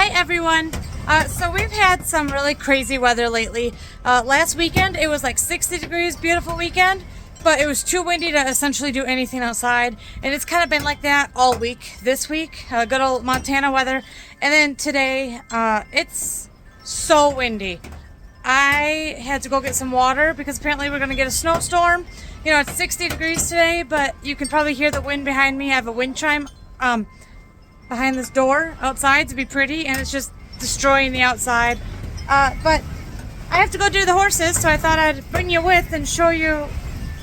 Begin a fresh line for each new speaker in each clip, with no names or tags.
everyone. So we've had some really crazy weather lately. Last weekend it was like 60 degrees, beautiful weekend, but it was too windy to essentially do anything outside, and it's kind of been like that all week this week. Good old Montana weather. And then today it's so windy. I had to go get some water because apparently we're going to get a snowstorm. You know, it's 60 degrees today, but you can probably hear the wind behind me. I have a wind chime behind this door outside to be pretty, and it's just destroying the outside. But I have to go do the horses, so I thought I'd bring you with and show you a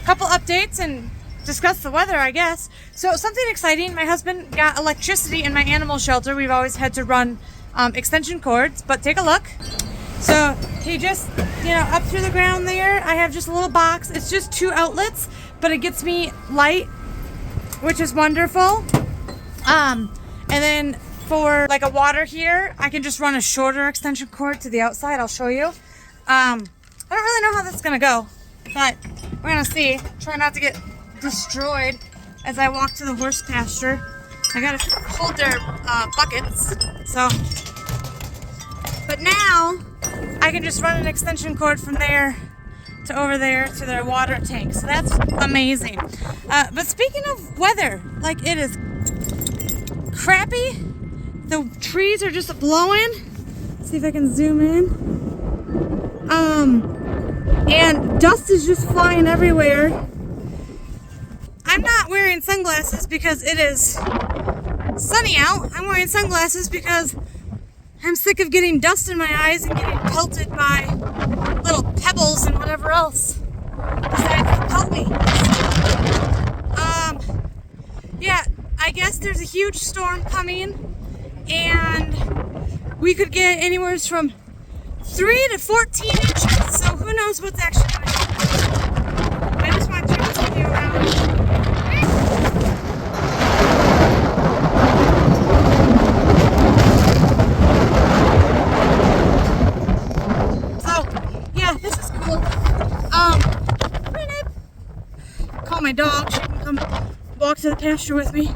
couple updates and discuss the weather, I guess. So something exciting, my husband got electricity in my animal shelter. We've always had to run extension cords, but take a look. So he just, up through the ground there, I have just a little box. It's just 2 outlets, but it gets me light, which is wonderful. And then for like a water here, I can just run a shorter extension cord to the outside. I'll show you. I don't really know how that's gonna go, but we're gonna see. Try not to get destroyed as I walk to the horse pasture. I gotta hold their buckets. But now I can just run an extension cord from there to over there to their water tank. So that's amazing. But speaking of weather, like, it is crappy. The trees are just blowing. Let's see if I can zoom in. And dust is just flying everywhere. I'm not wearing sunglasses because it is sunny out. I'm wearing sunglasses because I'm sick of getting dust in my eyes and getting pelted by little pebbles and whatever else besides the pelt me. Yeah, I guess there's a huge storm coming, and we could get anywhere from 3 to 14 inches, so who knows what's actually going to happen. I just want to turn this video around. Call my dog, she can come walk to the pasture with me.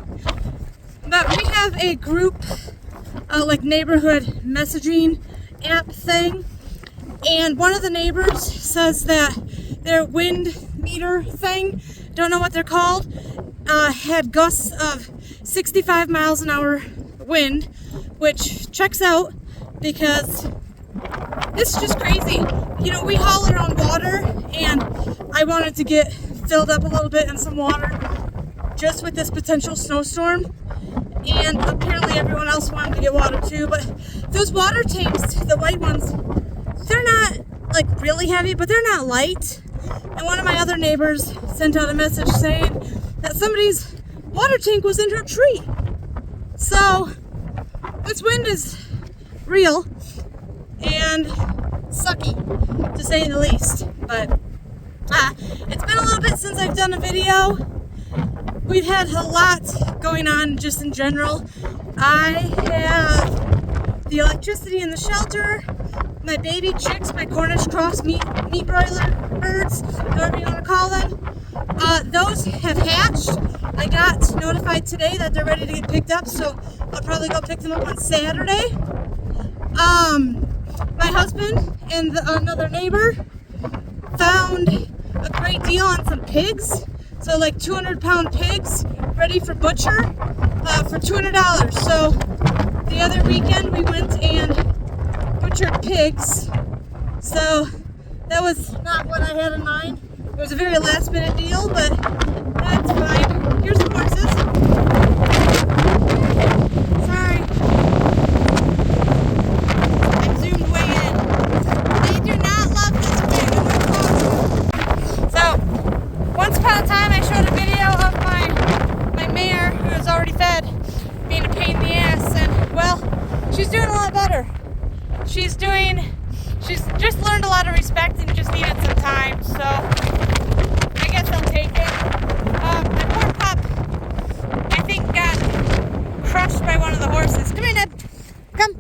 But we have a group, like neighborhood messaging app thing, and one of the neighbors says that their wind meter thing, don't know what they're called, had gusts of 65 miles an hour wind, which checks out because it's just crazy. We haul our own water, and I wanted to get filled up a little bit in some water just with this potential snowstorm, and apparently everyone else wanted to get water too. But those water tanks, the white ones, they're not like really heavy, but they're not light. And one of my other neighbors sent out a message saying that somebody's water tank was in her tree. So this wind is real and sucky, to say the least. But it's been a little bit since I've done a video. We've had a lot going on just in general. I have the electricity in the shelter, my baby chicks, my Cornish cross meat broiler birds, however you want to call them. Those have hatched. I got notified today that they're ready to get picked up, so I'll probably go pick them up on Saturday. My husband and another neighbor found a great deal on some pigs. So like 200-pound pigs ready for butcher for $200. So the other weekend we went and butchered pigs. So that was not what I had in mind. It was a very last minute deal, but that's fine. Here's the horses. Sorry. I zoomed way in. They do not love this view. So, once upon a time I showed a video of my mare who is already fed being a pain in the ass, and well, she's doing a lot better. She's just learned a lot of respect and just needed some time, so I guess I'll take it. My poor pup, I think, got crushed by one of the horses. Come here, Ned. Come.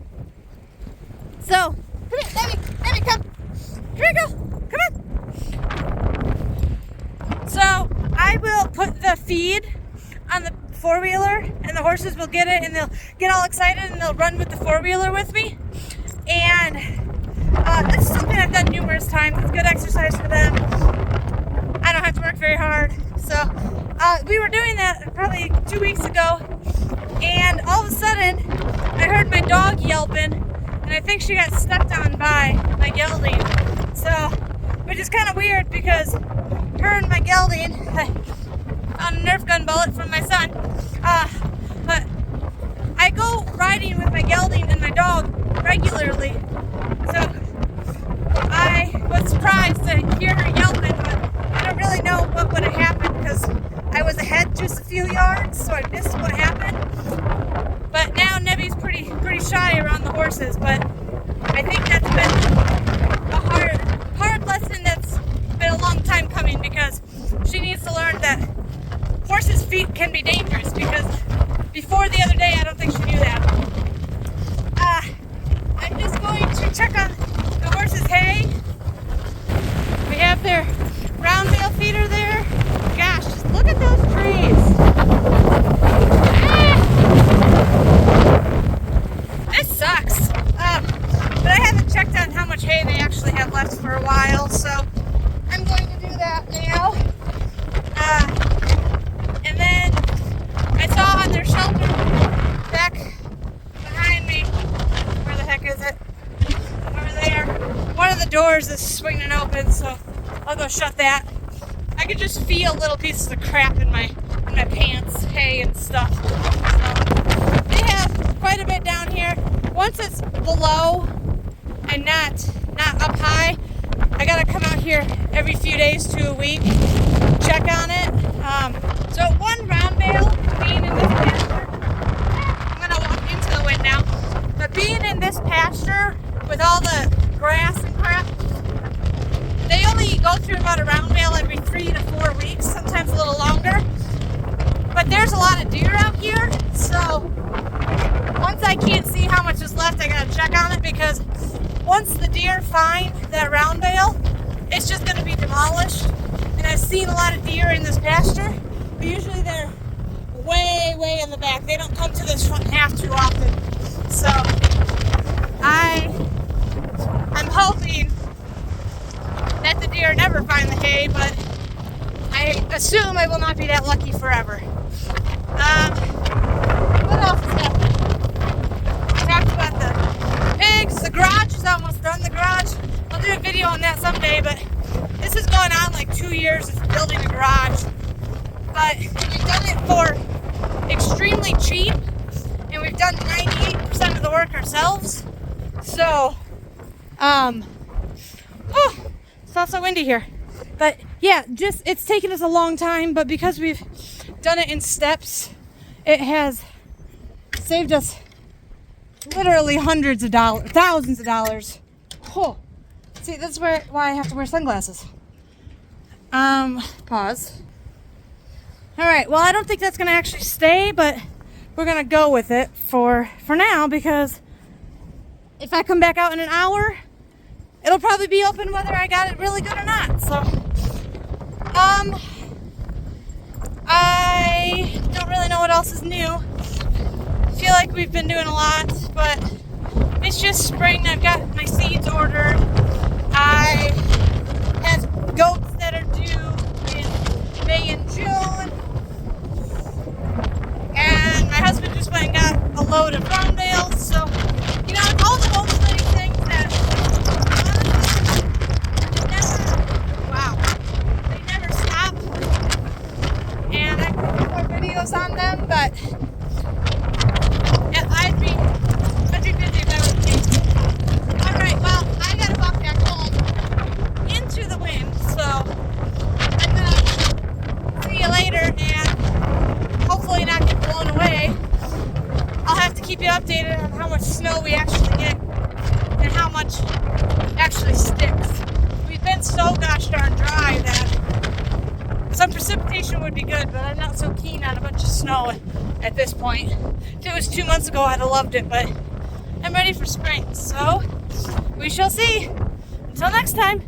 So, come here, Debbie, come. Come here, go. Come on. So, I will put the feed on the 4-wheeler and the horses will get it and they'll get all excited and they'll run with the four-wheeler with me. And this is something I've done numerous times. It's good exercise for them. I don't have to work very hard. So we were doing that probably 2 weeks ago, and all of a sudden I heard my dog yelping, and I think she got stepped on by my gelding. So, which is kind of weird because her and my gelding, I found a Nerf gun bullet from my son. But I go riding with my gelding and my dog regularly, so I was surprised to hear her yelping, but I don't really know what would have happened because I was ahead just a few yards, so I missed what happened. But now Nebby's pretty shy around the horses, but I think that's been a hard lesson that's been a long time coming, because she needs to learn that horses' feet can be dangerous, because before the other day I don't think she knew that. I'm just going to check on the horses' hay. We have their round bale feeder there. Gosh, just look at those trees. This sucks. But I haven't checked on how much hay they actually have left for a while, so I'm going to do that now. And then I saw on their shelter back behind me, where the heck is it? Over there. One of the doors is swinging open, so I'll go shut that. I could just feel little pieces of crap in my pants, hay and stuff. So they have quite a bit down here. Once it's below and not up high, I gotta come out here every few days to a week, check on it. So one round bale being in this pasture, I'm gonna walk into the wind now, but being in this pasture with all the grass and crap, they only go through about a round bale every 3 to 4 weeks, sometimes a little longer. But there's a lot of deer out here, so once I can't see how much is left, I gotta check on it, because once the deer find that round bale, it's just gonna be demolished. And I've seen a lot of deer in this pasture, but usually they're way in the back. They don't come to this front half too often. So I'm hoping that the deer never find the hay, but I assume I will not be that lucky forever. What else is happening? We talked about the pigs. The garage is almost done. The garage, I'll do a video on that someday, but this is going on like 2 years of building a garage. But we've done it for extremely cheap, and we've done 98% of the work ourselves. So, it's not so windy here. But yeah, it's taken us a long time, but because we've done it in steps, it has saved us literally hundreds of dollars, thousands of dollars. Oh, see, this is why I have to wear sunglasses. Pause. All right, well, I don't think that's gonna actually stay, but we're gonna go with it for now, because if I come back out in an hour, it'll probably be open whether I got it really good or not. So, I don't really know what else is new. I feel like we've been doing a lot, but it's just spring. I've got my seeds ordered. I have goats that are due in May and June. And my husband just went and got a load of round bales. So, you know, all the homesteading things that they never stop. And I could do more videos on them, but yeah, I'd be busy if I was me. Alright, well, I gotta walk back home into the wind, so I'm gonna see you later and hopefully not get blown away. I'll have to keep you updated on how much snow we actually get and how much actually sticks. We've been so gosh darn dry that some precipitation would be good, but I'm not so keen on a bunch of snow at this point. If it was 2 months ago, I'd have loved it, but I'm ready for spring, so we shall see. Until next time.